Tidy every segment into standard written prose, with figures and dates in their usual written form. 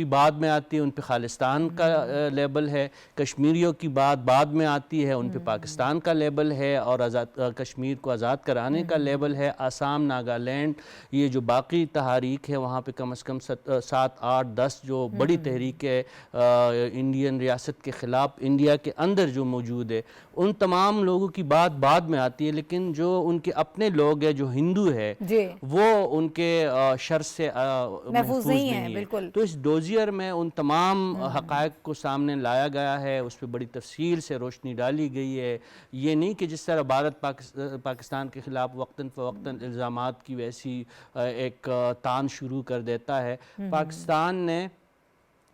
بھی بعد میں آتی ہے، ان پہ خالستان کا لیبل ہے، کشمیریوں کی بات بعد میں آتی ہے، ان پہ پاکستان کا لیبل ہے اور کشمیر کو آزاد کرانے کا لیبل ہے۔ آسام، ناگالینڈ، یہ جو باقی تحاریک ہے وہاں پہ کم از کم 7 8 10 جو بڑی تحریک ہے انڈین ریاست کے خلاف انڈیا کے اندر جو موجود ہے، ان تمام لوگوں کی بات بعد میں آتی ہے، لیکن جو ان کے اپنے لوگ ہیں جو ہندو ہے وہ ان کے شر سے محفوظ نہیں ہے۔ تو اس ڈوزیئر میں ان تمام حقائق کو سامنے لایا گیا ہے، اس پہ بڑی تفصیل سے روشنی ڈالی گئی ہے۔ یہ نہیں کہ جس طرح بھارت پاکستان کے خلاف وقتاً فوقتاً الزامات کی ویسی ایک تان شروع کر دیتا ہے، پاکستان نے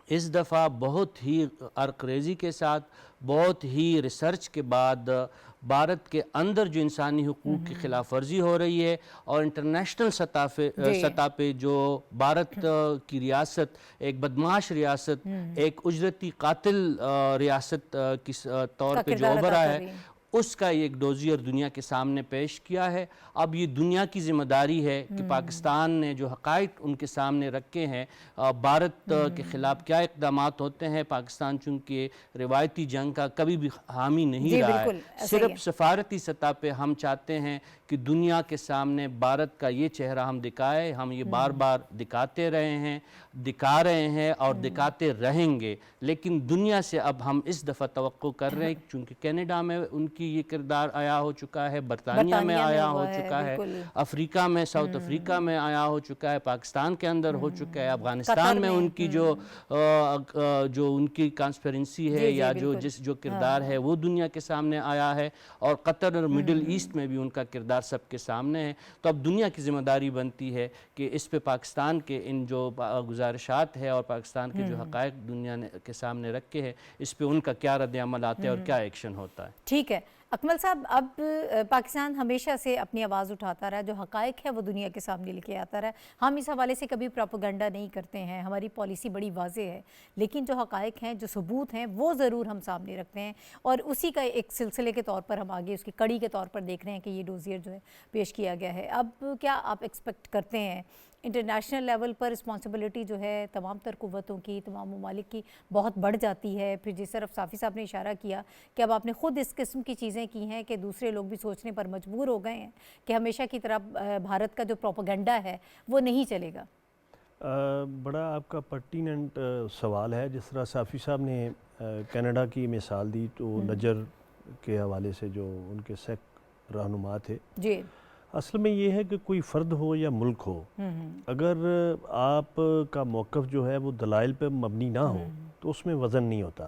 اس دفعہ بہت ہی عرقریزی کے ساتھ، بہت ہی ریسرچ کے بعد بھارت کے اندر جو انسانی حقوق کی خلاف ورزی ہو رہی ہے اور انٹرنیشنل سطح پہ جو بھارت کی ریاست ایک بدمعاش ریاست، ایک اجرتی قاتل ریاست کی طور پہ جو ابھرا ہے، اس کا ایک ڈوزیئر دنیا کے سامنے پیش کیا ہے۔ اب یہ دنیا کی ذمہ داری ہے کہ پاکستان نے جو حقائق ان کے سامنے رکھے ہیں، بھارت کے خلاف کیا اقدامات ہوتے ہیں۔ پاکستان چونکہ روایتی جنگ کا کبھی بھی حامی نہیں رہا ہے، صرف سفارتی سطح پہ ہم چاہتے ہیں کہ دنیا کے سامنے بھارت کا یہ چہرہ ہم دکھائے۔ ہم یہ بار بار دکھاتے رہے ہیں، دکھا رہے ہیں اور دکھاتے رہیں گے، لیکن دنیا سے اب ہم اس دفعہ توقع کر رہے ہیں، چونکہ کینیڈا میں ان کی یہ کردار آیا ہو چکا ہے، برطانیہ میں آیا ہو چکا ہے، افریقہ میں، ساؤتھ افریقہ میں آیا ہو چکا ہے، پاکستان کے اندر ہو چکا ہے، افغانستان میں ان کی جو ان کی کانسپیرنسی ہے یا جو کردار ہے وہ دنیا کے سامنے آیا ہے، اور قطر اور مڈل ایسٹ میں بھی ان کا کردار سب کے سامنے ہے۔ تو اب دنیا کی ذمہ داری بنتی ہے کہ اس پہ پاکستان کے ان جو گزارشات ہے اور پاکستان کے جو حقائق دنیا کے سامنے رکھے ہیں، اس پہ ان کا کیا رد عمل آتا ہے اور کیا ایکشن ہوتا ہے۔ ٹھیک ہے اکمل صاحب، اب پاکستان ہمیشہ سے اپنی آواز اٹھاتا رہا، جو حقائق ہے وہ دنیا کے سامنے لے کے آتا رہا، ہم اس حوالے سے کبھی پروپیگنڈا نہیں کرتے ہیں، ہماری پالیسی بڑی واضح ہے، لیکن جو حقائق ہیں، جو ثبوت ہیں، وہ ضرور ہم سامنے رکھتے ہیں، اور اسی کا ایک سلسلے کے طور پر ہم آگے اس کی کڑی کے طور پر دیکھ رہے ہیں کہ یہ ڈوزیئر جو ہے پیش کیا گیا ہے۔ اب کیا آپ ایکسپیکٹ کرتے ہیں انٹرنیشنل لیول پر رسپانسبلٹی جو ہے تمام تر قوتوں کی، تمام ممالک کی بہت بڑھ جاتی ہے؟ پھر جس طرف صافی صاحب نے اشارہ کیا کہ اب آپ نے خود اس قسم کی چیزیں کی ہیں کہ دوسرے لوگ بھی سوچنے پر مجبور ہو گئے ہیں کہ ہمیشہ کی طرح بھارت کا جو پروپیگنڈا ہے وہ نہیں چلے گا۔ بڑا آپ کا پرٹیننٹ سوال ہے۔ جس طرح صافی صاحب نے کینیڈا کی مثال دی، تو نجر کے حوالے سے جو ان کے سیک رہنما تھے، جی اصل میں یہ ہے کہ کوئی فرد ہو یا ملک ہو، اگر آپ کا موقف جو ہے وہ دلائل پہ مبنی نہ ہو تو اس میں وزن نہیں ہوتا۔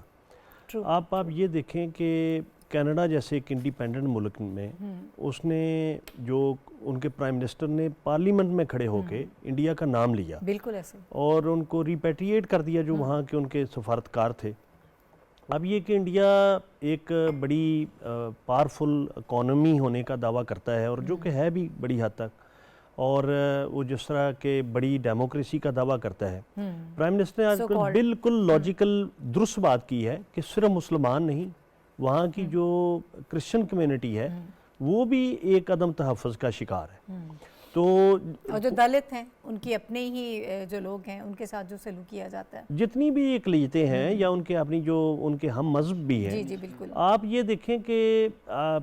آپ یہ دیکھیں کہ کینیڈا جیسے ایک انڈیپینڈنٹ ملک میں اس نے جو ان کے پرائم منسٹر نے پارلیمنٹ میں کھڑے ہو کے انڈیا کا نام لیا، بالکل ایسے، اور ان کو ریپیٹریٹ کر دیا جو وہاں کے ان کے سفارتکار تھے۔ اب یہ کہ انڈیا ایک بڑی پاورفل اکانومی ہونے کا دعویٰ کرتا ہے، اور جو کہ ہے بھی بڑی حد تک، اور وہ جس طرح کے بڑی ڈیموکریسی کا دعویٰ کرتا ہے، پرائم منسٹر نے آج بالکل لاجیکل درست بات کی ہے کہ صرف مسلمان نہیں، وہاں کی جو کرسچن کمیونٹی ہے وہ بھی ایک عدم تحفظ کا شکار ہے۔ تو اور جو دلت ہیں ان کی اپنے ہی جو لوگ ہیں ان کے ساتھ جو سلوک کیا جاتا ہے، جتنی بھی اقلیتیں ہیں یا ان کے اپنی جو ان کے ہم مذہب بھی ہیں، جی بالکل، آپ یہ دیکھیں کہ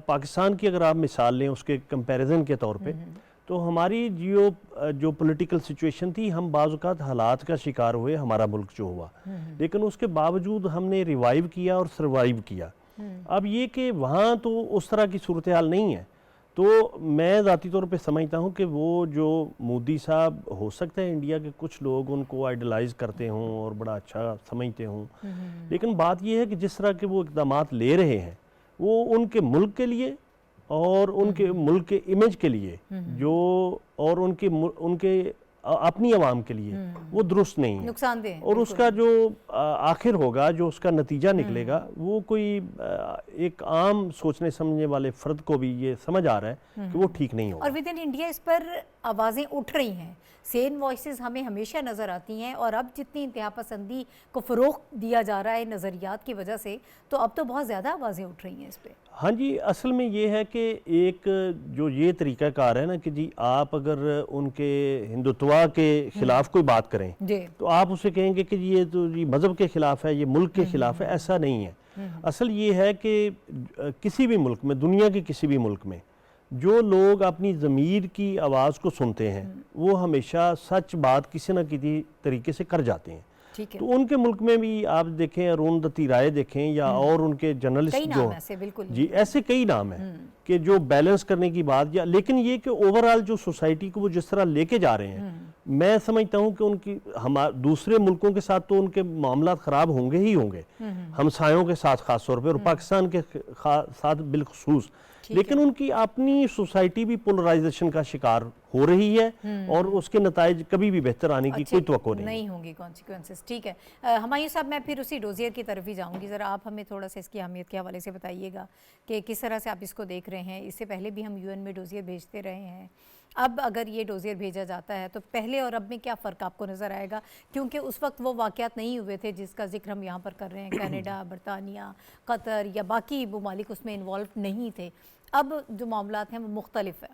پاکستان کی اگر آپ مثال لیں اس کے کمپیریزن کے طور پہ، تو ہماری جو پولیٹیکل سچویشن تھی، ہم بعض اوقات حالات کا شکار ہوئے، ہمارا ملک جو ہوا، لیکن اس کے باوجود ہم نے ریوائیو کیا اور سروائیو کیا۔ اب یہ کہ وہاں تو اس طرح کی صورتحال نہیں ہے، تو میں ذاتی طور پہ سمجھتا ہوں کہ وہ جو مودی صاحب، ہو سکتا ہے انڈیا کے کچھ لوگ ان کو آئیڈلائز کرتے ہوں اور بڑا اچھا سمجھتے ہوں، لیکن بات یہ ہے کہ جس طرح کے وہ اقدامات لے رہے ہیں وہ ان کے ملک کے لیے اور ان کے ملک کے امیج کے لیے اور ان کے اپنی عوام کے لیے وہ درست نہیں ہے، نقصان دہ، اور اس کا جو آخر ہوگا، جو اس کا نتیجہ نکلے گا، وہ کوئی ایک عام سوچنے سمجھنے والے فرد کو بھی یہ سمجھ آ رہا ہے کہ وہ ٹھیک نہیں ہوگا۔ اور ود ان انڈیا اس پر آوازیں اٹھ رہی ہیں, سین وائسز ہمیں ہمیشہ نظر آتی ہیں, اور اب جتنی انتہا پسندی کو فروغ دیا جا رہا ہے نظریات کی وجہ سے, تو اب تو بہت زیادہ آوازیں اٹھ رہی ہیں اس پہ. ہاں جی, اصل میں یہ ہے کہ ایک جو یہ طریقہ کار ہے نا کہ جی آپ اگر ان کے ہندوتوا کے خلاف کوئی بات کریں تو آپ اسے کہیں گے کہ یہ تو یہ مذہب کے خلاف ہے, یہ ملک کے خلاف ہے. ایسا نہیں ہے. اصل یہ ہے کہ کسی بھی ملک میں, دنیا کے کسی بھی ملک میں, جو لوگ اپنی ضمیر کی آواز کو سنتے ہیں وہ ہمیشہ سچ بات کسی نہ کسی طریقے سے کر جاتے ہیں. تو ان کے ملک میں بھی آپ دیکھیں, ارون دتی رائے دیکھیں یا اور ان کے جرنلسٹ جو جی ایسے کئی نام ہیں کہ جو بیلنس کرنے کی بات, یا لیکن یہ کہ اوورآل جو سوسائٹی کو وہ جس طرح لے کے جا رہے ہیں, میں سمجھتا ہوں کہ ان کی دوسرے ملکوں کے ساتھ تو ان کے معاملات خراب ہوں گے ہی ہوں گے, ہمسایوں کے ساتھ خاص طور پہ, اور پاکستان کے ساتھ بالخصوص, لیکن ان کی اپنی سوسائٹی بھی پولرائزیشن کا شکار ہو رہی ہے, اور اس کے نتائج کبھی بھی بہتر آنے کی کوئی توقع نہیں ہوں گی کانسیکوینسز. ٹھیک ہے ہمایوں صاحب, میں پھر اسی ڈوزیئر کی طرف ہی جاؤں گی. ذرا آپ ہمیں تھوڑا سا اس کی اہمیت کے حوالے سے بتائیے گا کہ کس طرح سے آپ اس کو دیکھ رہے ہیں. اس سے پہلے بھی ہم UN میں ڈوزیئر بھیجتے رہے ہیں, اب اگر یہ ڈوزیئر بھیجا جاتا ہے تو پہلے اور اب میں کیا فرق آپ کو نظر آئے گا, کیونکہ اس وقت وہ واقعات نہیں ہوئے تھے جس کا ذکر ہم یہاں پر کر رہے ہیں. کینیڈا, برطانیہ, قطر یا باقی ممالک اس میں انوالو نہیں تھے. اب جو معاملات ہیں وہ مختلف ہیں.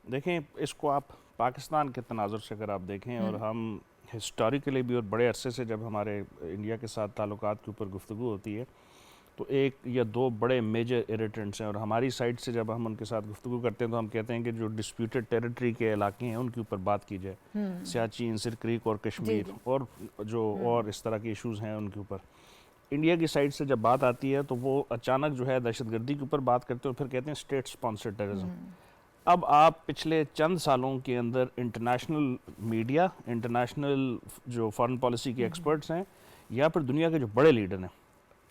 دیکھیں اس کو آپ پاکستان کے تناظر سے اگر آپ دیکھیں, اور ہم ہسٹوریکلی بھی اور بڑے عرصے سے جب ہمارے انڈیا کے ساتھ تعلقات کے اوپر گفتگو ہوتی ہے تو ایک یا دو بڑے میجر ایریٹنٹس ہیں, اور ہماری سائڈ سے جب ہم ان کے ساتھ گفتگو کرتے ہیں تو ہم کہتے ہیں کہ جو ڈسپیوٹڈ ٹیریٹری کے علاقے ہیں ان کے اوپر بات کی جائے, سیاچین, سرکریک اور کشمیر, اور جو اور اس طرح کے ایشوز ہیں ان کے اوپر. انڈیا کی سائڈ سے جب بات آتی ہے تو وہ اچانک جو ہے دہشت گردی کے اوپر بات کرتے ہیں اور پھر کہتے ہیں اسٹیٹ اسپانسرڈ ٹیررزم. اب آپ پچھلے چند سالوں کے اندر انٹرنیشنل میڈیا, انٹرنیشنل جو فارن پالیسی کے ایکسپرٹس ہیں, یا پھر دنیا کے جو بڑے لیڈر ہیں,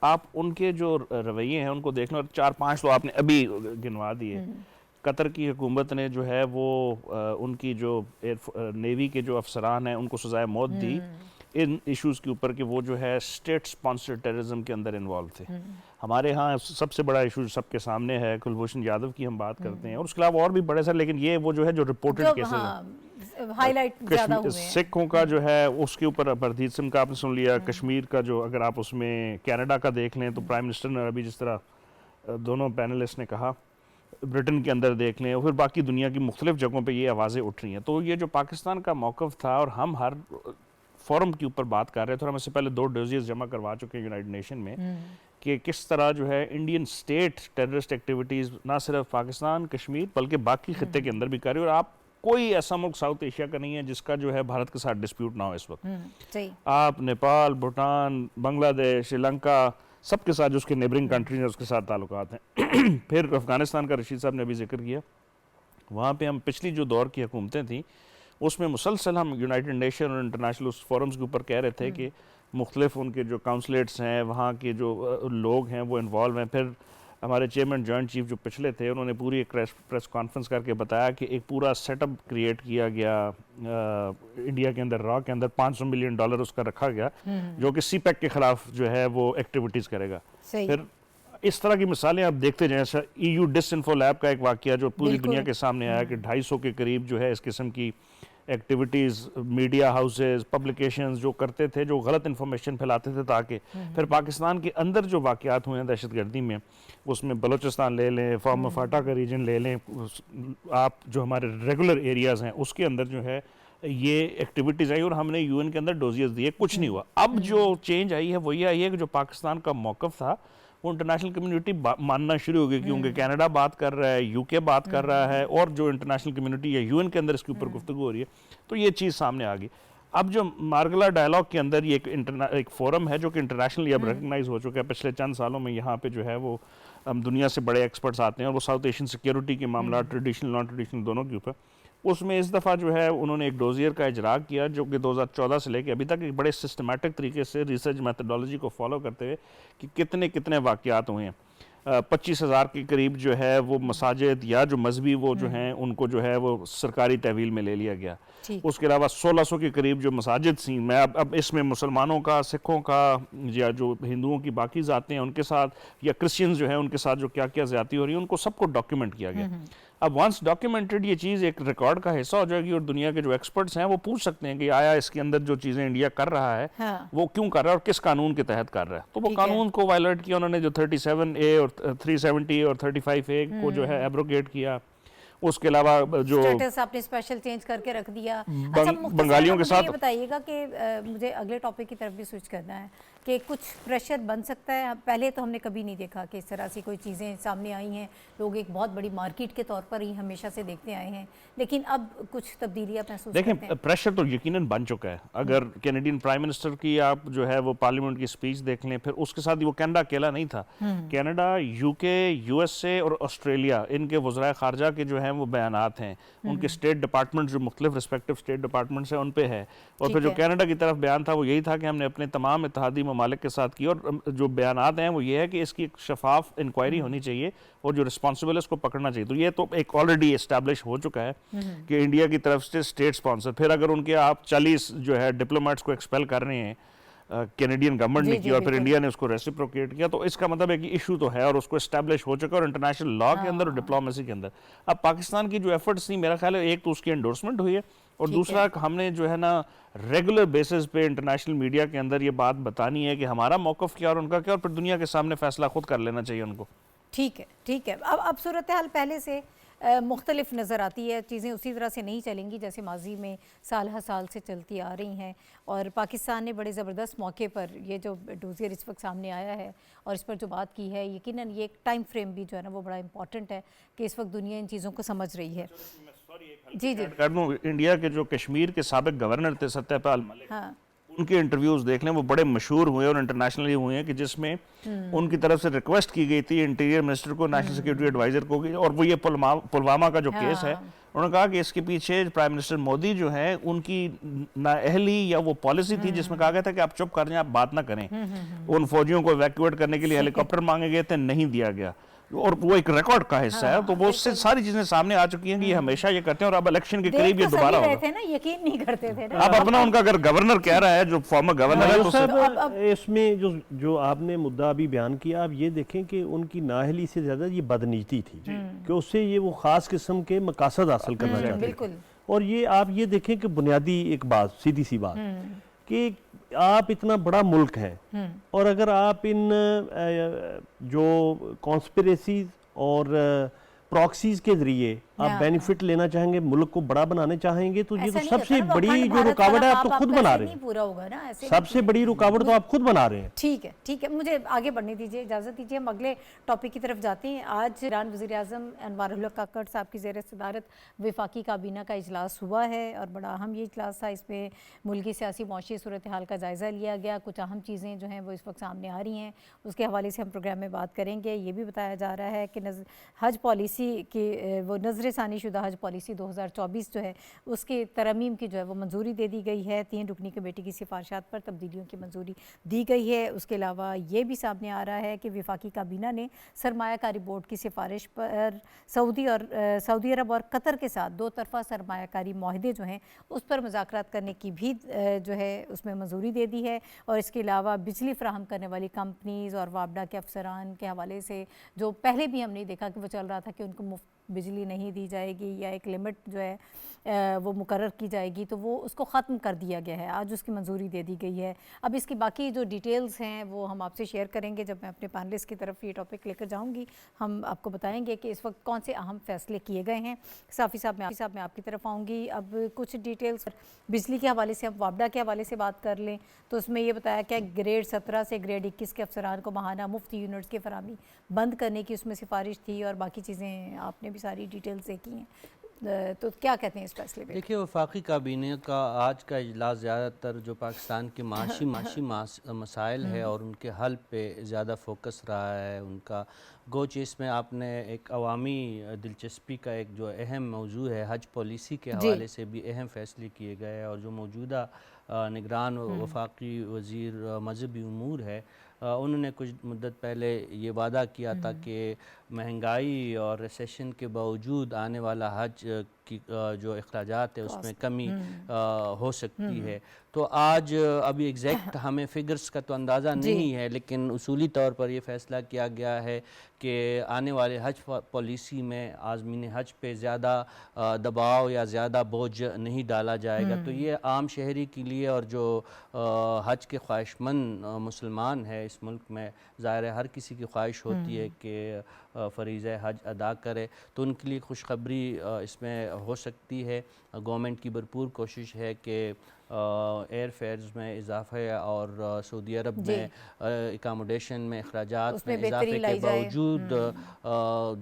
آپ ان کے جو رویے ہیں ان کو دیکھ لیں, اور 4-5 تو آپ نے ابھی گنوا دیے. قطر کی حکومت نے جو ہے وہ ان کی جو نیوی کے جو افسران ہیں ان کو سزائے موت دی ان ایشوز کے اوپر کہ وہ جو ہے اسٹیٹ اسپانسرڈ ٹیررزم کے اندر انوالو تھے. ہمارے ہاں سب سے بڑا ایشو سب کے سامنے ہے, کلبھوشن یادو کی ہم بات کرتے ہیں, اور اس کے علاوہ اور بھی بڑے سر, لیکن یہ وہ جو ہے جو رپورٹڈ کیسز ہیں. سکھوں کا جو ہے اس کے اوپر بردیت سنگھ کا آپ نے سن لیا, کشمیر کا جو اگر آپ اس میں کینیڈا کا دیکھ لیں تو پرائم منسٹر نے ابھی جس طرح دونوں پینلسٹ نے کہا, برٹن کے اندر دیکھ لیں, اور پھر باقی دنیا کی مختلف جگہوں پہ یہ آوازیں اٹھ رہی ہیں. تو یہ جو پاکستان کا موقف تھا, اور ہم ہر فورم کے اوپر بات کر رہے تھے, اور ہم اس سے پہلے 2 ڈوزیز جمع کروا چکے ہیں یونائٹڈ نیشن میں, کہ کس طرح جو ہے انڈین اسٹیٹ ٹیررسٹ ایکٹیویٹیز نہ صرف پاکستان, کشمیر, بلکہ باقی خطے کے اندر بھی کر رہی ہے. اور آپ کوئی ایسا ملک ساؤتھ ایشیا کا نہیں ہے جس کا جو ہے بھارت کے ساتھ ڈسپیوٹ نہ ہو اس وقت. آپ نیپال, بھوٹان, بنگلہ دیش, سری لنکا, سب کے ساتھ جو اس کے نیبرنگ کنٹریز ہیں اس کے ساتھ تعلقات ہیں. پھر افغانستان کا رشید صاحب نے ابھی ذکر کیا, وہاں پہ ہم پچھلی جو دور کی حکومتیں تھیں اس میں مسلسل ہم یونائٹڈ نیشن اور انٹرنیشنل فورمز کے اوپر کہہ رہے تھے کہ مختلف ان کے جو کاؤنسلیٹس ہیں, وہاں کے جو لوگ ہیں وہ انوالو ہیں. پھر ہمارے چیئرمین جوائنٹ چیف جو پچھلے تھے انہوں نے پوری ایک پریس کانفرنس کر کے بتایا کہ ایک پورا سیٹ اپ کریٹ کیا گیا انڈیا کے اندر, را کے اندر $500 ملین اس کا رکھا گیا جو کہ سی پیک کے خلاف جو ہے وہ ایکٹیویٹیز کرے گا. پھر اس طرح کی مثالیں آپ دیکھتے جائیں. EU ڈس انفو لیب کا ایک واقعہ جو پوری دنیا کے سامنے آیا کہ 250 کے قریب جو ہے اس قسم کی ایکٹیویٹیز میڈیا ہاؤسز, پبلیکیشنز جو کرتے تھے, جو غلط انفارمیشن پھیلاتے تھے, تاکہ پھر پاکستان کے اندر جو واقعات ہوئے ہیں دہشت گردی میں, اس میں بلوچستان لے لیں, فارم فاٹا کا ریجن لے لیں, آپ جو ہمارے ریگولر ایریاز ہیں اس کے اندر جو ہے یہ ایکٹیویٹیز آئی, اور ہم نے UN کے اندر ڈوزیز دیے, کچھ نہیں ہوا. اب جو چینج آئی ہے وہ یہ آئی ہے کہ جو پاکستان کا موقف تھا وہ انٹرنیشنل کمیونٹی ماننا شروع ہو گئی, کیونکہ کینیڈا بات کر رہا ہے, UK بات کر رہا ہے, اور جو انٹرنیشنل کمیونٹی یا UN کے اندر اس کے اوپر گفتگو ہو رہی ہے, تو یہ چیز سامنے آ گئی. اب جو مارگلا ڈائلاگ کے اندر یہ ایک فورم ہے جو کہ انٹرنیشنلی اب ریکگنائز ہو چکا ہے. پچھلے چند سالوں میں یہاں پہ جو ہے وہ دنیا سے بڑے ایکسپرٹس آتے ہیں, اور وہ ساؤتھ ایشین سیکیورٹی کے معاملات, ٹریڈیشنل نان ٹریڈیشنل دونوں کے اوپر. اس میں اس دفعہ جو ہے انہوں نے ایک ڈوزیئر کا اجرا کیا جو کہ 2014 سے لے کے ابھی تک ایک بڑے سسٹمیٹک طریقے سے ریسرچ میتھڈالوجی کو فالو کرتے ہوئے کہ کتنے واقعات ہوئے ہیں. 25,000 کے قریب جو ہے وہ مساجد یا جو مذہبی وہ جو ہیں ان کو جو ہے وہ سرکاری تحویل میں لے لیا گیا. اس کے علاوہ 1600 کے قریب جو مساجد تھیں, میں اب اس میں مسلمانوں کا, سکھوں کا, یا جو ہندوؤں کی باقی ذاتیں ہیں ان کے ساتھ, یا کرسچنز جو ہیں ان کے ساتھ جو کیا زیادتی ہو رہی ہے ان کو سب کو ڈاکیومنٹ کیا گیا. اب وانس ڈاکیومنٹڈ یہ چیز ایک ریکارڈ کا حصہ ہو جائے گی اور دنیا کے جو ایکسپرٹس ہیں وہ پوچھ سکتے ہیں کہ آیا اس کے اندر جو چیزیں انڈیا کر رہا ہے وہ کیوں کر رہا ہے اور کس قانون کے تحت کر رہا ہے. تو وہ قانون کو وائلیٹ کیا انہوں نے, جو 37A اور 370 اور 35A کو جو ہے ایبروگیٹ کیا. اس کے علاوہ جو سٹیٹس آپ نے اسپیشل چینج کر کے رکھ دیا. بنگالیوں کے ساتھ یہ بتائیے گا کہ مجھے اگلے ٹاپک کی طرف بھی سوئچ کرنا ہے کہ کچھ پریشر بن سکتا ہے. پہلے تو ہم نے کبھی نہیں دیکھا کہ اس طرح سے کوئی چیزیں سامنے آئی ہیں. لوگ ایک بہت بڑی مارکیٹ کے طور پر ہی ہمیشہ سے دیکھتے آئے ہیں, لیکن اب کچھ تبدیلیاں محسوس کرتے ہیں. دیکھیں پریشر تو یقیناً بن چکا ہے. اگر کینیڈین پرائم منسٹر کی آپ جو ہے وہ پارلیمنٹ کی اسپیچ دیکھ لیں, پھر اس کے ساتھ وہ کینیڈا اکیلا نہیں تھا, کینیڈا, UK, USA اور آسٹریلیا, ان کے وزرائے خارجہ کے جو ہیں وہ بیانات ہیں, ان کے اسٹیٹ ڈپارٹمنٹ جو مختلف ریسپیکٹو اسٹیٹ ڈپارٹمنٹس ہیں ان پہ ہے. اور پھر جو کینیڈا کی طرف بیان تھا وہ یہی تھا کہ ہم نے اپنے تمام اتحادی ممالک کے ساتھ کی, اور جو بیانات ہیں وہ یہ ہے کہ اس کی ایک شفاف انکوائری ہونی چاہیے اور جو رسپانسبل ہے اس کو پکڑنا چاہیے. تو یہ تو ایک آلریڈی اسٹیبلش ہو چکا ہے کہ انڈیا کی طرف سے اسٹیٹ اسپانسر, پھر اگر ان کے آپ 40 جو ہے ڈپلومیٹس کو ایکسپیل کر رہے ہیں کینیڈین گورنمنٹ نے کی اور پھر انڈیا نے اس کو ریسیپروکیٹ کیا, تو اس کا مطلب ہے کہ ایشو تو ہے اور اس کو اسٹیبلش ہو چکا اور انٹرنیشنل لا کے اندر اور ڈپلومیسی کے اندر. اب پاکستان کی جو ایفرٹس تھیں میرا خیال ہے ایک تو اس کی انڈورسمنٹ ہوئی ہے, اور دوسرا ہم نے جو ہے نا ریگولر بیسز پہ انٹرنیشنل میڈیا کے اندر یہ بات بتانی ہے کہ ہمارا موقف کیا اور ان کا کیا, اور پھر دنیا کے سامنے فیصلہ خود کر لینا چاہیے ان کو. ٹھیک ہے, ٹھیک ہے. اب صورتحال پہلے سے مختلف نظر آتی ہے, چیزیں اسی طرح سے نہیں چلیں گی جیسے ماضی میں سال ہر سال سے چلتی آ رہی ہیں. اور پاکستان نے بڑے زبردست موقع پر یہ جو ڈوزیر اس وقت سامنے آیا ہے اور اس پر جو بات کی ہے, یقیناً یہ ایک ٹائم فریم بھی جو ہے نا وہ بڑا امپورٹنٹ ہے کہ اس وقت دنیا ان چیزوں کو سمجھ رہی ہے. جی جی کر دوں, انڈیا کے جو کشمیر کے سابق گورنر تھے ستیہ پال ملک, ان کے انٹرویوز دیکھ لیں, وہ بڑے مشہور ہوئے اور انٹرنیشنلی ہوئے ہیں, کہ جس میں ان کی طرف سے ریکویسٹ کی گئی تھی انٹیریئر منسٹر کو, نیشنل سیکورٹی ایڈوائزر کو, اور وہ یہ پلوامہ کا جو کیس ہے, انہوں نے کہا کہ اس کے پیچھے پرائم منسٹر مودی جو ہیں ان کی نااہلی یا وہ پالیسی تھی جس میں کہا گیا تھا کہ آپ چپ کر جائیں, آپ بات نہ کریں. ان فوجیوں کو ایویکویٹ کرنے کے لیے ہیلی کاپٹر مانگے گئے تھے, نہیں دیا گیا, اور وہ ایک ریکارڈ کا حصہ ہے. تو وہ اس سے ساری چیزیں سامنے آ چکی ہیں کہ یہ ہمیشہ یہ کرتے ہیں, اور اب الیکشن کے قریب یہ دوبارہ ہوگا. یقین نہیں کرتے تھے اب اپنا ان کا اگر گورنر کہہ رہا ہے جو فارمر گورنر ہے, تو اس میں جو آپ نے مدعا بھی بیان کیا, آپ یہ دیکھیں کہ ان کی نااہلی سے زیادہ یہ بدنیتی تھی کہ اس سے یہ وہ خاص قسم کے مقاصد حاصل کرنا چاہتے تھے. اور یہ آپ یہ دیکھیں کہ بنیادی ایک بات, سیدھی سی بات, کہ آپ اتنا بڑا ملک ہے اور اگر آپ ان جو کانسپریسیز اور پراکسیز کے ذریعے آپ بینیفٹ لینا چاہیں گے, ملک کو بڑا بنانے چاہیں گے, تو یہ تو سب سے بڑی جو رکاوٹ ہے آپ تو خود بنا رہے ہیں. سب سے بڑی رکاوٹ تو آپ خود بنا رہے ہیں. ٹھیک ہے, ٹھیک ہے, مجھے آگے بڑھنے دیجیے, اجازت دیجیے, ہم اگلے ٹاپک کی طرف جاتے ہیں. آج ایران وزیر اعظم انوار الحق کاکڑ صاحب کی زیر صدارت وفاقی کابینہ کا اجلاس ہوا ہے, اور بڑا اہم یہ اجلاس تھا. اس میں ملکی سیاسی معاشی صورتحال کا جائزہ لیا گیا. کچھ اہم چیزیں جو ہیں وہ اس وقت سامنے آ رہی ہیں, اس کے حوالے سے ہم پروگرام میں بات کریں گے. یہ بھی بتایا جا رہا ہے کہ حج پالیسی کی وہ نظر ثانی شدہ حج پالیسی 2024 جو ہے اس کی ترمیم کی جو ہے وہ منظوری دے دی گئی ہے. 3 رکنی کمیٹی کی سفارشات پر تبدیلیوں کی منظوری دی گئی ہے. اس کے علاوہ یہ بھی سامنے آ رہا ہے کہ وفاقی کابینہ نے سرمایہ کاری بورڈ کی سفارش پر سعودی عرب اور قطر کے ساتھ 2 طرفہ سرمایہ کاری معاہدے جو ہیں اس پر مذاکرات کرنے کی بھی جو ہے اس میں منظوری دے دی ہے. اور اس کے علاوہ بجلی فراہم کرنے والی کمپنیز اور وابڈا کے افسران کے حوالے سے جو پہلے بھی ہم نہیں دیکھا کہ وہ چل رہا تھا کہ ان کو مفت بجلی نہیں دی جائے گی یا ایک لمٹ جو ہے وہ مقرر کی جائے گی, تو وہ اس کو ختم کر دیا گیا ہے. آج اس کی منظوری دے دی گئی ہے. اب اس کی باقی جو ڈیٹیلز ہیں وہ ہم آپ سے شیئر کریں گے جب میں اپنے پینلسٹ کی طرف یہ ٹاپک لے کر جاؤں گی. ہم آپ کو بتائیں گے کہ اس وقت کون سے اہم فیصلے کیے گئے ہیں. صافی صاحب میں آپ کی طرف آؤں گی. اب کچھ ڈیٹیلز بجلی کے حوالے سے, ہم وابڈا کے حوالے سے بات کر لیں تو اس میں یہ بتایا کہ گریڈ 17 سے گریڈ 21 کے افسران کو ماہانہ مفت یونٹس کی فراہمی بند کرنے کی اس میں سفارش تھی, اور باقی چیزیں آپ نے بھی ساری ڈیٹیلز دیکھی ہیں. تو کیا کہتے ہیں اس فیصلے پہ؟ دیکھیے, وفاقی کابینہ کا آج کا اجلاس زیادہ تر جو پاکستان کے معاشی مسائل ہے اور ان کے حل پہ زیادہ فوکس رہا ہے ان کا. گوچ اس میں آپ نے ایک عوامی دلچسپی کا ایک جو اہم موضوع ہے حج پالیسی کے حوالے سے بھی اہم فیصلے کیے گئے, اور جو موجودہ نگران وفاقی وزیر مذہبی امور ہے انہوں نے کچھ مدت پہلے یہ وعدہ کیا تھا کہ مہنگائی اور ریسیشن کے باوجود آنے والا حج کی جو اخراجات ہے اس میں کمی ہو سکتی ہے. تو آج ابھی ایگزیکٹ ہمیں فگرز کا تو اندازہ نہیں ہے, لیکن اصولی طور پر یہ فیصلہ کیا گیا ہے کہ آنے والے حج پالیسی میں عازمین حج پہ زیادہ دباؤ یا زیادہ بوجھ نہیں ڈالا جائے گا. تو یہ عام شہری کے لیے اور جو حج کے خواہش مند مسلمان ہے اس ملک میں، ظاہر ہے ہر کسی کی خواہش ہوتی ہے کہ فریضہ حج ادا کرے، تو ان کے لیے خوشخبری اس میں ہو سکتی ہے. گورنمنٹ کی بھرپور کوشش ہے کہ ایئر فیئرز میں اضافہ اور سعودی عرب میں اکاموڈیشن میں اخراجات میں اضافے کے باوجود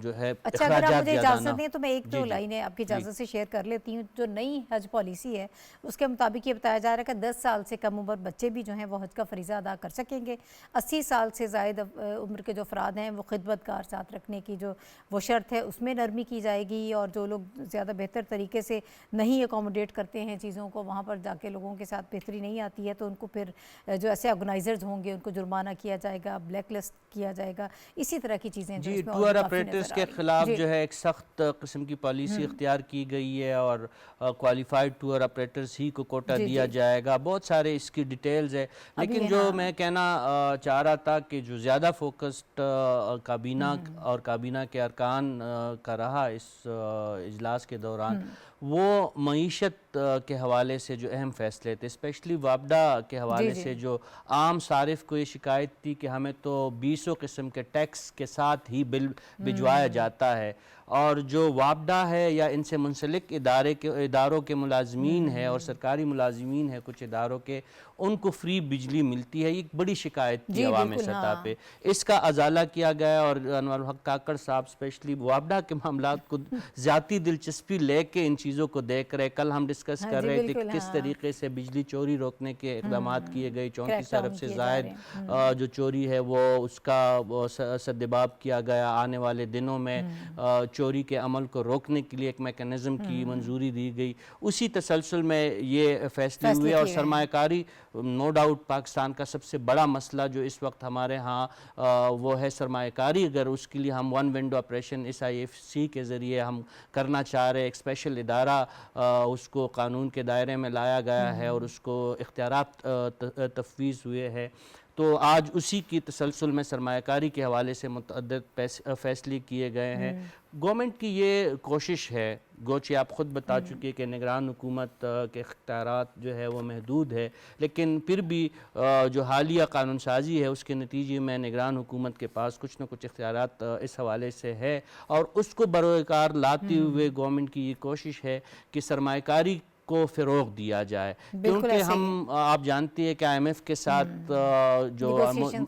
جو ہے اچھا، اگر آپ اخراجات مجھے زیادہ اجازت دیں تو میں ایک دو لائنیں آپ کی اجازت سے شیئر کر لیتی ہوں. جو نئی حج پالیسی ہے اس کے مطابق یہ بتایا جا رہا ہے کہ 10 سال سے کم عمر بچے بھی جو ہیں وہ حج کا فریضہ ادا کر سکیں گے. 80 سال سے زائد عمر کے جو افراد ہیں وہ خدمت گار ساتھ رکھنے کی جو وہ شرط ہے اس میں نرمی کی جائے گی، اور جو لوگ زیادہ بہتر طریقے سے نہیں اکوموڈیٹ کرتے ہیں چیزوں کو، وہاں پر جا کے لوگوں کے ساتھ بہتری نہیں آتی ہے، تو ان کو پھر جو ایسے آرگنائزرز ہوں گے ان کو جرمانہ کیا جائے گا، بلیک لسٹ کیا جائے گا. اسی طرح کی چیزیں جو جی، اس میں ٹور کافی آپریٹرز نظر کے آ رہی ہیں. خلاف جو ہے ایک سخت قسم کی پالیسی اختیار کی گئی ہے، اور کوالیفائڈ ٹور آپریٹرز ہی کو کوٹا دیا جائے گا. بہت سارے اس کی ڈیٹیلز ہے، لیکن جو میں کہنا چاہ رہا تھا کہ جو زیادہ فوکسڈ کابینہ اور کابینہ کے ارکان کا رہا اس اجلاس کے دوران، وہ معیشت کے حوالے سے جو اہم فیصلے تھے، اسپیشلی وابڈا کے حوالے سے جو عام صارف کو یہ شکایت تھی کہ ہمیں تو 20 قسم کے ٹیکس کے ساتھ ہی بل بھجوایا جاتا ہے، اور جو وابڈا ہے یا ان سے منسلک اداروں کے ملازمین ہیں اور سرکاری ملازمین ہیں کچھ اداروں کے، ان کو فری بجلی ملتی ہے. یہ ایک بڑی شکایت تھی عوامی سطح پہ. اس کا ازالہ کیا گیا، اور انور الحق کاکڑ صاحب اسپیشلی وابڈا کے معاملات کو ذاتی دلچسپی لے کے ان چیزوں کو دیکھ رہے. کل ہم ڈسکس کر رہے تھے کہ کس طریقے سے بجلی چوری روکنے کے اقدامات کیے گئے. 34 ارب سے زائد جو چوری ہے وہ اس کا سدباب کیا گیا. آنے والے دنوں میں چوری کے عمل کو روکنے کے لیے ایک میکنزم کی منظوری دی گئی. اسی تسلسل میں یہ فیصلے ہوئے، اور سرمایہ کاری نو ڈاؤٹ پاکستان کا سب سے بڑا مسئلہ جو اس وقت ہمارے ہاں وہ ہے سرمایہ کاری. اگر اس کے لیے ہم ون ونڈو آپریشن SIFC کے ذریعے ہم کرنا چاہ رہے، ایک اسپیشل ادارہ اس کو قانون کے دائرے میں لایا گیا ہے اور اس کو اختیارات تفویض ہوئے ہیں، تو آج اسی کی تسلسل میں سرمایہ کاری کے حوالے سے متعدد فیصلے کیے گئے ہیں. گورنمنٹ کی یہ کوشش ہے، گوچہ آپ خود بتا چکے کہ نگران حکومت کے اختیارات جو ہے وہ محدود ہے، لیکن پھر بھی جو حالیہ قانون سازی ہے اس کے نتیجے میں نگران حکومت کے پاس کچھ نہ کچھ اختیارات اس حوالے سے ہے، اور اس کو بروئے کار لاتے ہوئے گورنمنٹ کی یہ کوشش ہے کہ سرمایہ کاری کو فروغ دیا جائے. کیونکہ ہم آپ جانتی ہیں کہ IMF کے ساتھ جو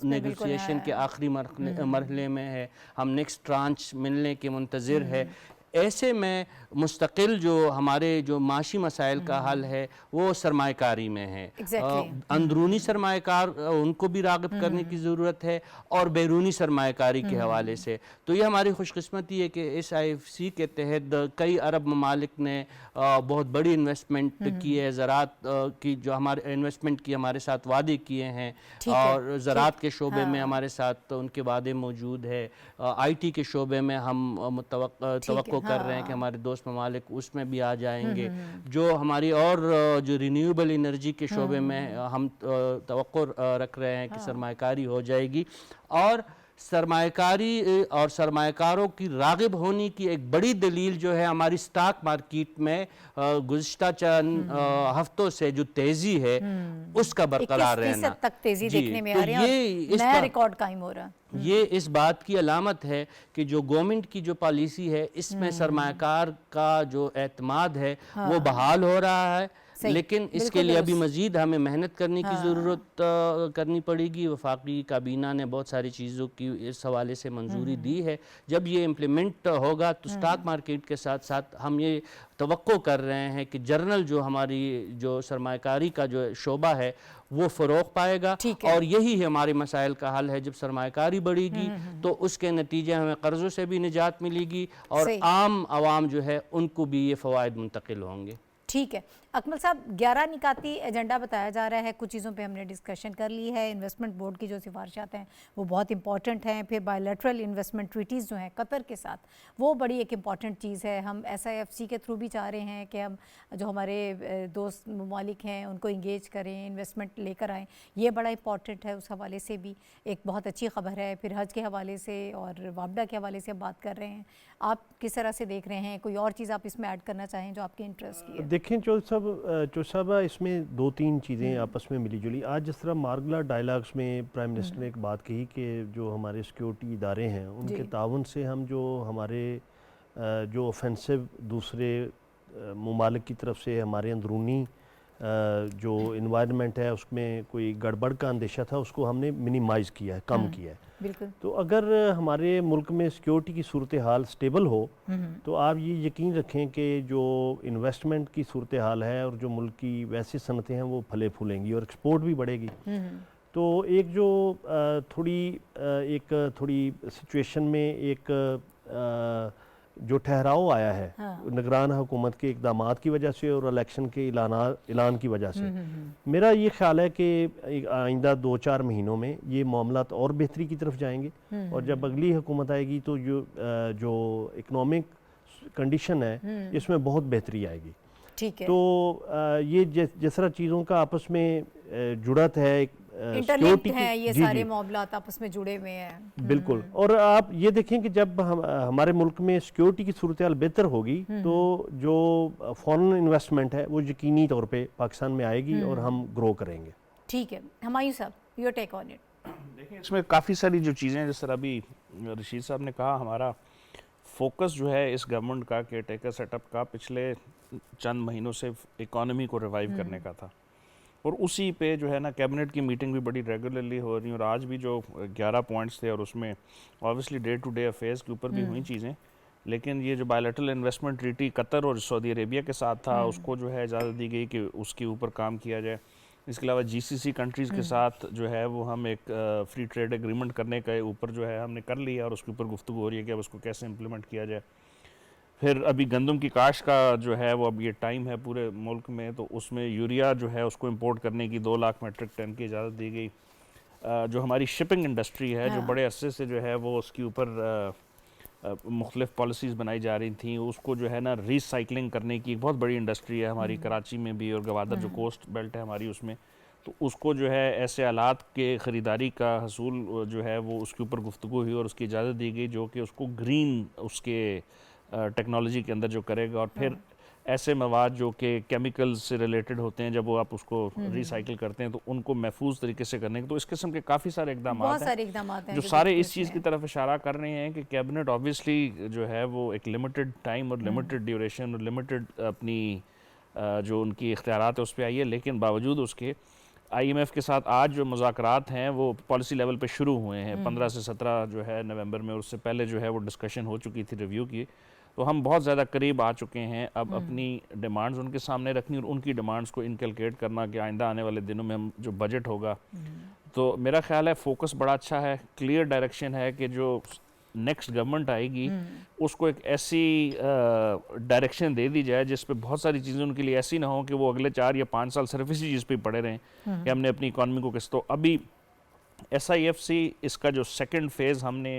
نیگوسیشن کے آخری مرحلے میں ہے، ہم نیکسٹ ٹرانچ ملنے کے منتظر ہے. ایسے میں مستقل جو ہمارے جو معاشی مسائل کا حل ہے وہ سرمایہ کاری میں ہے. اندرونی سرمایہ کار ان کو بھی راغب کرنے کی ضرورت ہے، اور بیرونی سرمایہ کاری کے حوالے سے. تو یہ ہماری خوش قسمتی ہے کہ SIFC کے تحت کئی عرب ممالک نے بہت بڑی انویسٹمنٹ کی ہے. زراعت کی جو ہمارے انویسٹمنٹ کی ہمارے ساتھ وعدے کیے ہیں، اور زراعت کے شعبے میں ہمارے ساتھ ان کے وعدے موجود ہے. IT کے شعبے میں ہم توقع کر رہے ہیں کہ ہمارے دوست ممالک اس میں بھی آ جائیں گے. جو ہماری اور جو رینیوبل انرجی کے شعبے میں ہم توقع رکھ رہے ہیں کہ سرمایہ کاری ہو جائے گی. اور سرمایہ کاری اور سرمایہ کاروں کی راغب ہونے کی ایک بڑی دلیل جو ہے ہماری سٹاک مارکیٹ میں گزشتہ چند ہفتوں سے جو تیزی ہے اس کا برقرار رہنا. 21% تک تیزی دیکھنے میں آ رہی ہے، نیا ریکارڈ قائم ہو رہا ہے. یہ اس بات کی علامت ہے کہ جو گورنمنٹ کی جو پالیسی ہے اس میں سرمایہ کار کا جو اعتماد ہے وہ بحال ہو رہا ہے. لیکن اس کے لیے ابھی مزید ہمیں محنت کرنے کی ضرورت کرنی پڑے گی. وفاقی کابینہ نے بہت ساری چیزوں کی اس حوالے سے منظوری دی ہے. جب یہ امپلیمنٹ ہوگا تو سٹاک مارکیٹ کے ساتھ ساتھ ہم یہ توقع کر رہے ہیں کہ جرنل جو ہماری جو سرمایہ کاری کا جو شعبہ ہے وہ فروغ پائے گا. اور یہی ہمارے مسائل کا حل ہے. جب سرمایہ کاری بڑھے گی تو اس کے نتیجے ہمیں قرضوں سے بھی نجات ملے گی، اور عام عوام جو ہے ان کو بھی یہ فوائد منتقل ہوں گے. ٹھیک ہے. اکمل صاحب 11 نکاتی ایجنڈا بتایا جا رہا ہے، کچھ چیزوں پہ ہم نے ڈسکشن کر لی ہے. انویسٹمنٹ بورڈ کی جو سفارشات ہیں وہ بہت امپورٹنٹ ہیں. پھر بائی لیٹرل انویسٹمنٹ ٹریٹیز جو ہیں قطر کے ساتھ وہ بڑی ایک امپورٹنٹ چیز ہے. ہم SIFC کے تھرو بھی چاہ رہے ہیں کہ ہم جو ہمارے دوست ممالک ہیں ان کو انگیج کریں، انویسٹمنٹ لے کر آئیں. یہ بڑا امپورٹنٹ ہے. اس حوالے سے بھی ایک بہت اچھی خبر ہے. پھر حج کے حوالے سے اور وابڈا کے حوالے سے بات کر رہے ہیں. آپ کس طرح سے دیکھ رہے ہیں؟ کوئی اور چیز آپ اس میں ایڈ کرنا چاہیں جو آپ کے انٹرسٹ کی ہے؟ دیکھیں چودھری صاحب اس میں 2-3 چیزیں آپس میں ملی جلی. آج جس طرح مارگلا ڈائلاگس میں پرائم منسٹر نے ایک بات کہی کہ جو ہمارے سیکیورٹی ادارے ہیں ان کے تعاون سے ہم جو ہمارے جو اوفینسو دوسرے ممالک کی طرف سے ہمارے اندرونی جو انوائرمنٹ ہے اس میں کوئی گڑبڑ کا اندیشہ تھا اس کو ہم نے منیمائز کیا ہے، کم کیا ہے. بالکل. تو اگر ہمارے ملک میں سیکیورٹی کی صورتحال سٹیبل ہو تو آپ یہ یقین رکھیں کہ جو انویسٹمنٹ کی صورتحال ہے اور جو ملک کی ویسی صنعتیں ہیں وہ پھلے پھولیں گی اور ایکسپورٹ بھی بڑھے گی. تو ایک جو تھوڑی سچویشن میں ایک جو ٹھہراؤ آیا ہے نگران حکومت کے اقدامات کی وجہ سے اور الیکشن کے اعلان کی وجہ سے، میرا یہ خیال ہے کہ آئندہ 2-4 مہینوں میں یہ معاملات اور بہتری کی طرف جائیں گے. اور جب اگلی حکومت آئے گی تو جو اکنامک کنڈیشن ہے اس میں بہت بہتری آئے گی. ٹھیک ہے. تو یہ جس طرح چیزوں کا آپس میں جڑت ہے، انٹرلنکڈ ہیں یہ سارے معاملات آپس میں جڑے ہوئے ہیں. بالکل. اور آپ یہ دیکھیں کہ جب ہمارے ملک میں سیکیورٹی کی صورتحال بہتر ہوگی تو جو فورن انویسٹمنٹ ہے وہ یقینی طور پہ پاکستان میں آئے گی اور ہم گرو کریں گے. ٹھیک ہے. ہمایوں صاحب یور ٹیک آن اٹ. دیکھیں اس میں کافی ساری جو چیزیں جس طرح ابھی رشید صاحب نے کہا، ہمارا فوکس جو ہے اس گورنمنٹ کا کیئر ٹیکر سیٹ اپ کا پچھلے چند مہینوں سے اکانومی کو ریوائیو کرنے کا تھا، اور اسی پہ جو ہے نا کیبنٹ کی میٹنگ بھی بڑی ریگولرلی ہو رہی ہیں. اور آج بھی جو 11 پوائنٹس تھے اور اس میں obviously day to day affairs کے اوپر بھی ہوئی چیزیں، لیکن یہ جو بائیلیٹرل انویسٹمنٹ ٹریٹی قطر اور سعودی عربیہ کے ساتھ تھا اس کو جو ہے اجازت دی گئی کہ اس کے اوپر کام کیا جائے. اس کے علاوہ GCC کنٹریز کے ساتھ جو ہے وہ ہم ایک فری ٹریڈ ایگریمنٹ کرنے کے اوپر جو ہے ہم نے کر لیا اور اس کے اوپر گفتگو ہو رہی ہے کہ اب اس کو کیسے امپلیمنٹ کیا جائے. پھر ابھی گندم کی کاشت کا جو ہے وہ اب یہ ٹائم ہے پورے ملک میں، تو اس میں یوریا جو ہے اس کو امپورٹ کرنے کی 2 لاکھ میٹرک ٹن کی اجازت دی گئی. جو ہماری شپنگ انڈسٹری ہے جو بڑے عرصے سے جو ہے وہ اس کے اوپر مختلف پالیسیز بنائی جا رہی تھیں، اس کو جو ہے نا ری سائیکلنگ کرنے کی ایک بہت بڑی انڈسٹری ہے ہماری کراچی میں بھی، اور گوادر جو کوسٹ بیلٹ ہے ہماری اس میں، تو اس کو جو ہے ایسے آلات کے خریداری کا حصول جو ہے وہ اس کے اوپر گفتگو ہوئی اور اس کی اجازت دی گئی جو کہ اس کو گرین اس کے ٹیکنالوجی کے اندر جو کرے گا. اور پھر ایسے مواد جو کہ کیمیکل سے ریلیٹڈ ہوتے ہیں جب وہ آپ اس کو ری سائیکل کرتے ہیں تو ان کو محفوظ طریقے سے کرنے کے، تو اس قسم کے کافی سارے اقدامات ہیں جو سارے اس چیز کی طرف اشارہ کر رہے ہیں کہ کیبنٹ آبویسلی جو ہے وہ ایک لمیٹڈ ٹائم اور لمیٹڈ ڈیوریشن اور لمیٹڈ اپنی جو ان کی اختیارات ہے اس پہ آئی ہے، لیکن باوجود اس کے IMF کے ساتھ آج جو مذاکرات ہیں وہ پالیسی لیول پہ شروع ہوئے ہیں 15 سے 17 جو ہے نومبر میں، اور اس سے پہلے جو ہے وہ ڈسکشن ہو چکی تھی ریویو کی. تو ہم بہت زیادہ قریب آ چکے ہیں اب اپنی ڈیمانڈز ان کے سامنے رکھنی اور ان کی ڈیمانڈز کو انکلکیٹ کرنا کہ آئندہ آنے والے دنوں میں ہم جو بجٹ ہوگا. تو میرا خیال ہے فوکس بڑا اچھا ہے، کلیئر ڈائریکشن ہے کہ جو نیکسٹ گورنمنٹ آئے گی اس کو ایک ایسی ڈائریکشن دے دی جائے جس پہ بہت ساری چیزیں ان کے لیے ایسی نہ ہوں کہ وہ اگلے 4 یا 5 سال صرف اسی چیز پہ پڑے رہیں کہ ہم نے اپنی اکانومی کو تو ابھی SIFC اس کا جو سیکنڈ فیز ہم نے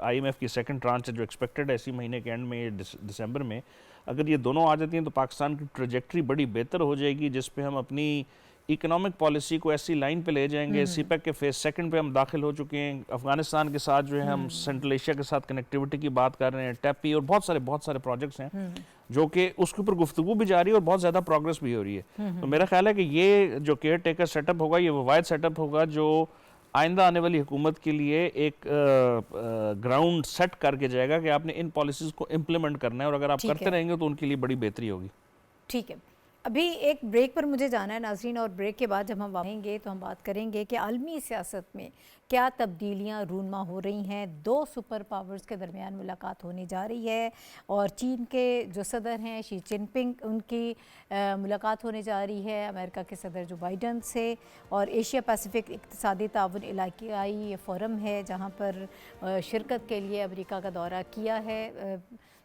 IMF کی سیکنڈ ٹرانچ جو ایکسپیکٹڈ ہے اسی مہینے کے اینڈ میں دسمبر میں، اگر یہ دونوں آ جاتی ہیں تو پاکستان کی ٹریجیکٹری بڑی بہتر ہو جائے گی جس پہ ہم اپنی اکنامک پالیسی کو ایسی لائن پہ لے جائیں گے. CPEC کے فیز سیکنڈ پہ ہم داخل ہو چکے ہیں، افغانستان کے ساتھ جو ہے ہم سینٹرل ایشیا کے ساتھ کنیکٹیوٹی کی بات کر رہے ہیں، ٹیپی اور بہت سارے پروجیکٹس ہیں جو کہ اس کے اوپر گفتگو بھی جاری ہے اور بہت زیادہ پروگرس بھی ہو رہی ہے. تو میرا خیال ہے کہ یہ جو کیئر ٹیکر سیٹ اپ ہوگا یہ وہ واحد سیٹ اپ ہوگا جو آئندہ آنے والی حکومت کے لیے ایک گراؤنڈ سیٹ کر کے جائے گا کہ آپ نے ان پالیسیز کو امپلیمنٹ کرنا ہے، اور اگر آپ کرتے رہیں گے تو ان کے لیے بڑی بہتری ہوگی. ٹھیک ہے. ابھی ایک بریک پر مجھے جانا ہے ناظرین، اور بریک کے بعد جب ہم آئیں گے تو ہم بات کریں گے کہ عالمی سیاست میں کیا تبدیلیاں رونما ہو رہی ہیں. 2 سپر پاورز کے درمیان ملاقات ہونے جا رہی ہے اور چین کے جو صدر ہیں شی جن پنگ ان کی ملاقات ہونے جا رہی ہے امریکہ کے صدر جو بائیڈن سے، اور ایشیا پیسیفک اقتصادی تعاون علاقائی یہ فورم ہے جہاں پر شرکت کے لیے امریکہ کا دورہ کیا ہے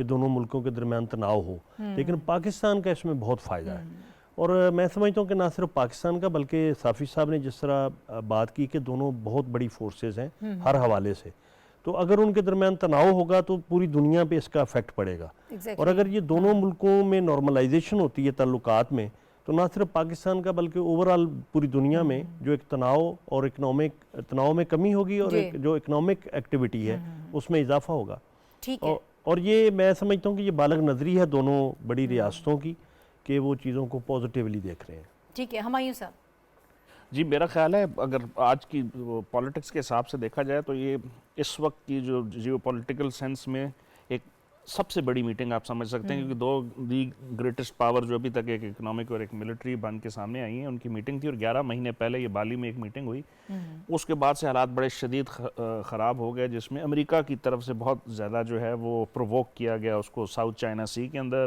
کہ دونوں ملکوں کے درمیان تناؤ ہو، لیکن پاکستان کا اس میں بہت فائدہ ہے. اور میں سمجھتا ہوں کہ نہ صرف پاکستان کا بلکہ صافی صاحب نے جس طرح بات کی کہ دونوں بہت بڑی فورسز ہیں ہر حوالے سے، تو اگر ان کے درمیان تناؤ ہوگا تو پوری دنیا پہ اس کا افیکٹ پڑے گا. اور اگر یہ دونوں ملکوں میں نارملائزیشن ہوتی ہے تعلقات میں، تو نہ صرف پاکستان کا بلکہ اوورآل پوری دنیا میں جو ایک تناؤ اور تناؤ میں کمی ہوگی اور ایک جو اکنامک ایکٹیویٹی ہے اس میں اضافہ ہوگا. اور یہ میں سمجھتا ہوں کہ یہ بالغ نظری ہے دونوں بڑی ریاستوں کی کہ وہ چیزوں کو پازیٹیولی دیکھ رہے ہیں. ٹھیک ہے ہمایوں صاحب. جی میرا خیال ہے اگر آج کی پالیٹکس کے حساب سے دیکھا جائے تو یہ اس وقت کی جو جیو پولیٹیکل سینس میں ایک سب سے بڑی میٹنگ آپ سمجھ سکتے ہیں، کیونکہ دو دی گریٹسٹ پاور جو ابھی تک ایک اکنامک اور ایک ملٹری بن کے سامنے آئی ہیں، ان کی میٹنگ تھی اور 11 مہینے پہلے یہ بالی میں ایک میٹنگ ہوئی. اس کے بعد سے حالات بڑے شدید خراب ہو گئے، جس میں امریکہ کی طرف سے بہت زیادہ جو ہے وہ پرووک کیا گیا اس کو ساؤتھ چائنا سی کے اندر،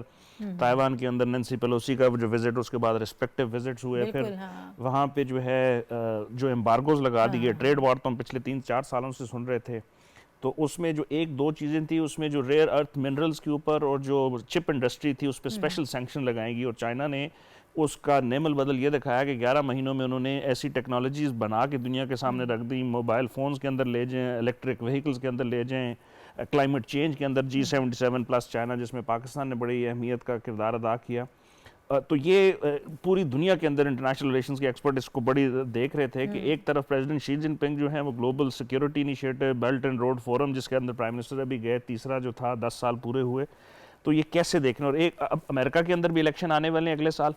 تائیوان کے اندر نینسی پیلوسی کا جو وزٹ، اس کے بعد ریسپیکٹیو وزٹس ہوئے، پھر وہاں پہ جو ہے جو ایمبارگوز لگا دیے، ٹریڈ وار تو ہم پچھلے 3-4 سالوں سے سن رہے تھے. تو اس میں جو 1-2 چیزیں تھیں، اس میں جو ریئر ارتھ منرلز کے اوپر اور جو چپ انڈسٹری تھی اس پہ اسپیشل سینکشن لگائیں گی، اور چائنا نے اس کا نعم البدل یہ دکھایا کہ 11 مہینوں میں انہوں نے ایسی ٹیکنالوجیز بنا کے دنیا کے سامنے رکھ دی، موبائل فونز کے اندر لے جائیں، الیکٹرک وہیکلز کے اندر لے جائیں، کلائمیٹ چینج کے اندر G77 پلس چائنا، جس میں پاکستان نے بڑی اہمیت کا کردار ادا کیا. تو یہ پوری دنیا کے اندر انٹرنیشنل ریلیشنز کے ایکسپرٹ اس کو بڑی دیکھ رہے تھے کہ ایک طرف پریزیڈنٹ شی جن پنگ جو ہیں وہ global security initiative, belt and road forum جس کے اندر پرائم منسٹر ابھی گئے، تیسرا جو تھا 10 سال پورے ہوئے، تو یہ کیسے دیکھنا. اور ایک اب امریکہ کے اندر بھی الیکشن آنے والے ہیں اگلے سال،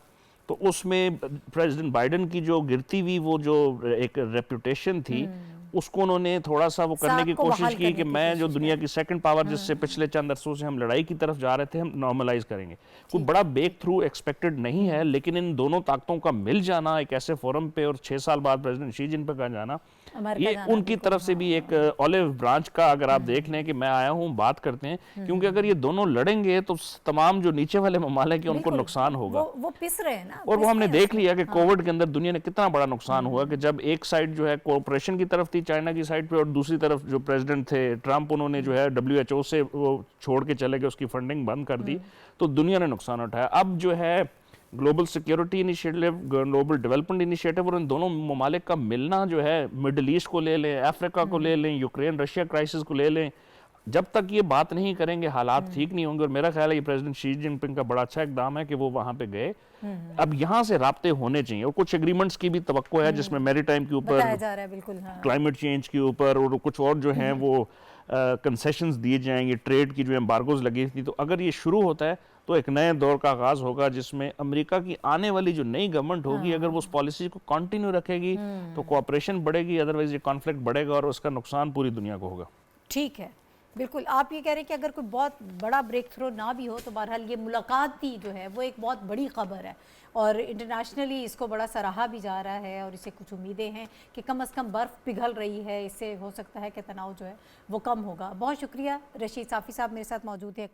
تو اس میں پریزیڈنٹ بائیڈن کی جو گرتی ہوئی وہ جو ایک ریپوٹیشن تھی، اس کو انہوں نے تھوڑا سا وہ کرنے کی کوشش کی کہ میں جو دنیا کی سیکنڈ پاور جس سے پچھلے چند عرصوں سے ہم لڑائی کی طرف جا رہے تھے، ہم نارملائز کریں گے. کوئی بڑا بیک تھرو ایکسپیکٹڈ نہیں ہے، لیکن ان دونوں طاقتوں کا مل جانا ایک ایسے فورم پہ اور 6 سال بعد پریزیڈنٹ شی جن پنگ کا جانا، یہ ان کی طرف سے بھی ایک اولیو برانچ کا اگر آپ دیکھ لیں کہ میں آیا ہوں بات کرتے ہیں، کیونکہ اگر یہ دونوں لڑیں گے تو تمام جو نیچے والے ممالک ہیں ان کو نقصان ہوگا. وہ پس رہے ہیں نا، اور وہ ہم نے دیکھ لیا کہ کووڈ کے اندر دنیا نے کتنا بڑا نقصان ہوا کہ جب ایک سائڈ جو ہے کوآپریشن کی طرف تھی چائنا کی سائڈ پہ، اور دوسری طرف جو پریزیڈنٹ تھے ٹرمپ، انہوں نے جو ہے WHO سے وہ چھوڑ کے چلے گئے، اس کی فنڈنگ بند کر دی، تو دنیا نے نقصان اٹھایا. اب جو ہے global security initiative, global development initiative, اور ان دونوں ممالک کا ملنا جو ہے، مڈل ایسٹ کو لے لیں، افریقہ کو لے لیں، یوکرین رشیا کرائسس کو لے لیں، جب تک یہ بات نہیں کریں گے حالات ٹھیک نہیں ہوں گے. اور میرا خیال ہے یہ پریزیڈنٹ شی جن پنگ کا بڑا اچھا اقدام ہے کہ وہ وہاں پہ گئے. اب یہاں سے رابطے ہونے چاہیے، اور کچھ ایگریمنٹس کی بھی توقع ہے جس میں میری ٹائم کے اوپر، کلائمیٹ چینج کے اوپر، اور کچھ اور جو ہیں وہ کنسیشنز دیے جائیں گے، ٹریڈ کی جو ایمبارگوز لگی تھی. تو اگر یہ شروع ہوتا ہے تو ایک نئے دور کا آغاز ہوگا جس میں امریکہ کی آنے والی جو نئی گورنمنٹ ہوگی، اگر وہ اس پالیسی کو کنٹینیو رکھے گی تو کوآپریشن بڑھے گی، ادروائز یہ کانفلکٹ بڑھے گا اور اس کا نقصان پوری دنیا کو ہوگا. ٹھیک ہے، بالکل آپ یہ کہہ رہے ہیں کہ اگر کوئی بہت بڑا بریک تھرو نہ بھی ہو تو بہرحال یہ ملاقات بھی جو ہے وہ ایک بہت بڑی خبر ہے، اور انٹرنیشنلی اس کو بڑا سراہا بھی جا رہا ہے، اور اسے کچھ امیدیں ہیں کہ کم از کم برف پگھل رہی ہے، اس سے ہو سکتا ہے کہ تناؤ جو ہے وہ کم ہوگا. بہت شکریہ. رشید صافی صاحب میرے ساتھ موجود ہیں،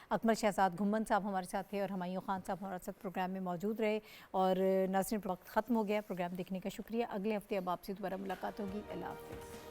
اکمل شہزاد گھمن صاحب ہمارے ساتھ تھے، اور ہمایوں خان صاحب ہمارے ساتھ پروگرام میں موجود رہے. اور ناظرین وقت ختم ہو گیا، پروگرام دیکھنے کا شکریہ. اگلے ہفتے اب آپ سے دوبارہ ملاقات ہوگی. اللہ حافظ.